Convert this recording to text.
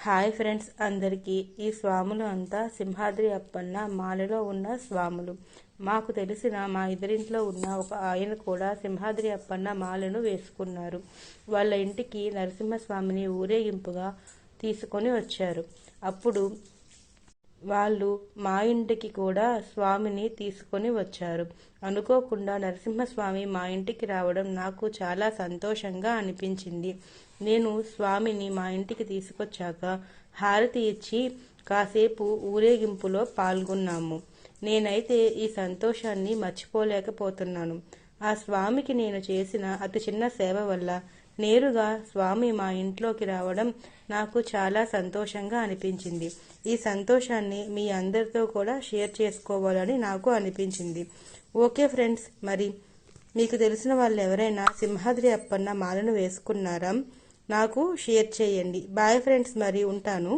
Hi friends అందరికీ. ఈ స్వాములు అంతా సింహాద్రి అప్పన్న మాలలో ఉన్న స్వాములు. మాకు తెలిసిన మా ఎదురింట్లో ఉన్న ఒక ఆయన కూడా సింహాద్రి అప్పన్న మాలను వేసుకున్నారు. వాళ్ళ ఇంటికి నరసింహస్వామిని ఊరేగింపుగా తీసుకొని వచ్చారు. అప్పుడు వాళ్ళు మా ఇంటికి కూడా స్వామిని తీసుకొని వచ్చారు. అనుకోకుండా నరసింహస్వామి మా ఇంటికి రావడం నాకు చాలా సంతోషంగా అనిపించింది. నేను స్వామిని మా ఇంటికి తీసుకొచ్చాక హారతి ఇచ్చి కాసేపు ఊరేగింపులో పాల్గొన్నాము. నేనైతే ఈ సంతోషాన్ని మర్చిపోలేకపోతున్నాను. ఆ స్వామికి నేను చేసిన అతి చిన్న సేవ వల్ల నేరుగా స్వామి మా ఇంట్లోకి రావడం నాకు చాలా సంతోషంగా అనిపించింది. ఈ సంతోషాన్ని మీ అందరితో కూడా షేర్ చేసుకోవాలని నాకు అనిపించింది. ఓకే ఫ్రెండ్స్, మరి మీకు తెలిసిన వాళ్ళు ఎవరైనా సింహాద్రి అప్పన్న మాలను వేసుకున్నారా? నాకు షేర్ చేయండి. బాయ్ ఫ్రెండ్స్, మరి ఉంటాను.